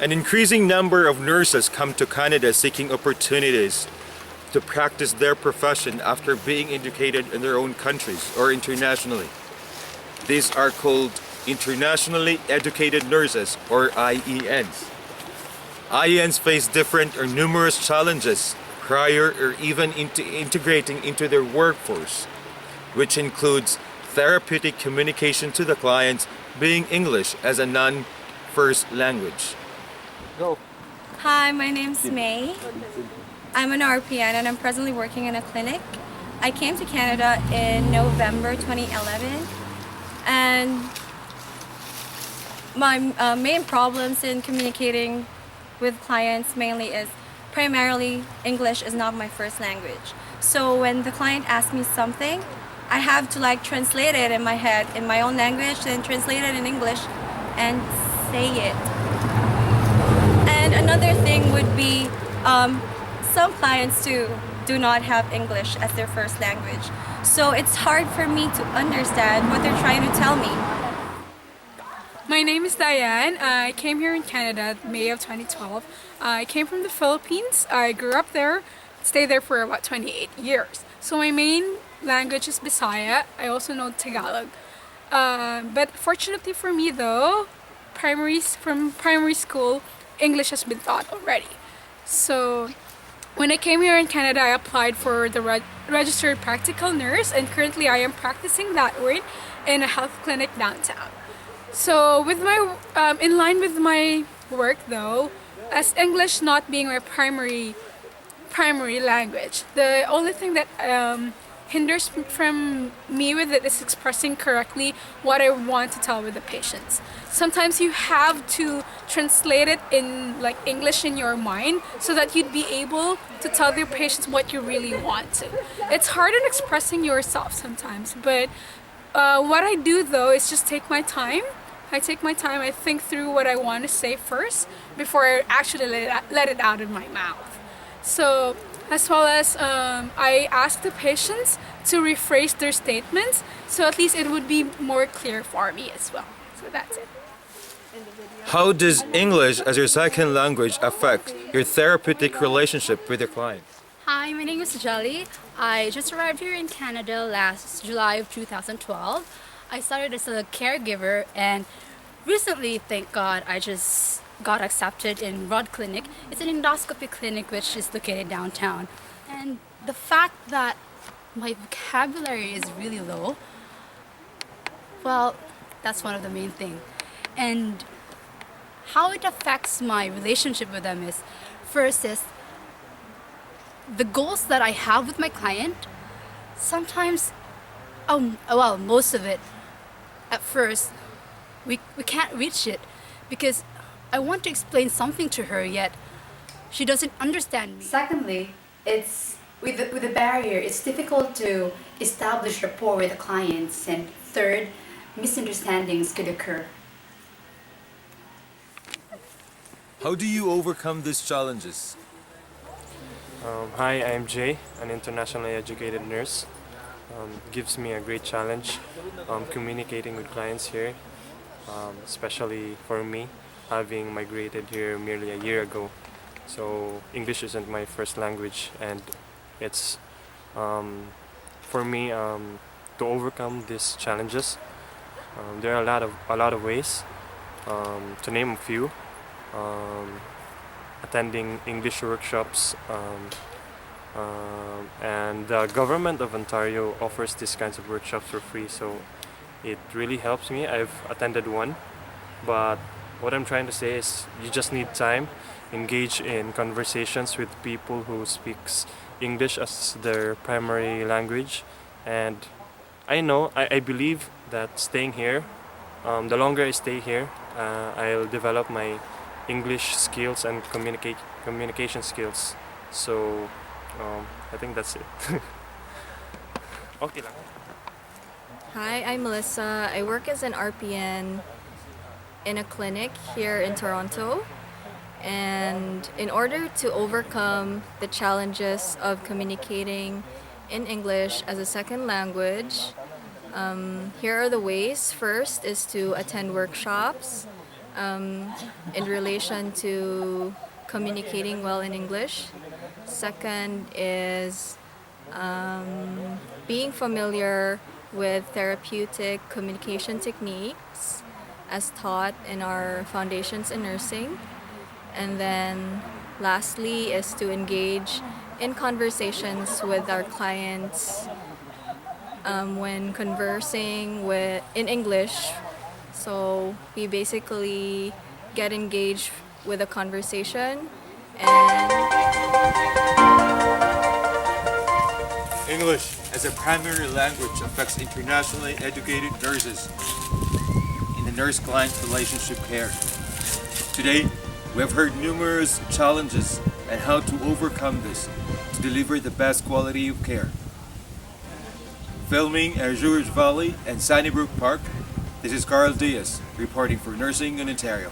An increasing number of nurses come to Canada seeking opportunities to practice their profession after being educated in their own countries or internationally. These are called Internationally Educated Nurses, or IENs. IENs face different or numerous challenges prior or even integrating into their workforce, which includes therapeutic communication to the clients being English as a non-first language. Go. Hi, my name's May. I'm an RPN and I'm presently working in a clinic. I came to Canada in November 2011, and my main problems in communicating with clients mainly is primarily English is not my first language. So when the client asks me something, I have to translate it in my head in my own language, then translate it in English and say it. And another thing would be some clients too do not have English as their first language. So it's hard for me to understand what they're trying to tell me. My name is Diane. I came here in Canada May of 2012. I came from the Philippines. I grew up there, stayed there for about 28 years. So my main language is Bisaya. I also know Tagalog. But fortunately for me though, from primary school, English has been taught already. So when I came here in Canada, I applied for the registered practical nurse, and currently I am practicing that word in a health clinic downtown. So with my in line with my work though, as English not being my primary language, the only thing that hinders from me with it is expressing correctly what I want to tell with the patients. Sometimes you have to translate it in English in your mind so that you'd be able to tell your patients what you really want to. It's hard in expressing yourself sometimes, but what I do though is just take my time. I think through what I want to say first before I actually let it out of my mouth. So as well as I ask the patients to rephrase their statements, so at least it would be more clear for me as well. So that's it. How does English as your second language affect your therapeutic relationship with your clients? Hi, my name is Jelly. I just arrived here in Canada last July of 2012. I started as a caregiver, and recently, thank God, I just got accepted in Rod Clinic. It's an endoscopy clinic which is located downtown. And the fact that my vocabulary is really low, well, that's one of the main things. And how it affects my relationship with them is, first is the goals that I have with my client. Sometimes, most of it, at first, we can't reach it because I want to explain something to her, yet she doesn't understand me. Secondly, it's with the barrier, it's difficult to establish rapport with the clients. And third, misunderstandings could occur. How do you overcome these challenges? Hi, I'm Jay, an internationally educated nurse. Gives me a great challenge communicating with clients here, especially for me, having migrated here merely a year ago. So English isn't my first language, and it's for me to overcome these challenges. There are a lot of ways. To name a few, attending English workshops. And the government of Ontario offers these kinds of workshops for free, so it really helps me. I've attended one, but what I'm trying to say is you just need time, engage in conversations with people who speaks English as their primary language, and I believe that staying here, the longer I stay here, I'll develop my English skills and communication skills. So I think that's it. Okay lang. Hi, I'm Melissa. I work as an RPN in a clinic here in Toronto. And in order to overcome the challenges of communicating in English as a second language, here are the ways. First is to attend workshops. in relation to communicating well in English. Second is being familiar with therapeutic communication techniques as taught in our foundations in nursing. And then lastly is to engage in conversations with our clients when conversing in English. So we basically get engaged with a conversation and English as a primary language affects internationally educated nurses in the nurse-client relationship care. Today, we have heard numerous challenges and how to overcome this to deliver the best quality of care. Filming at Azure Valley and Sunnybrook Park, this is Carl Diaz reporting for Nursing in Ontario.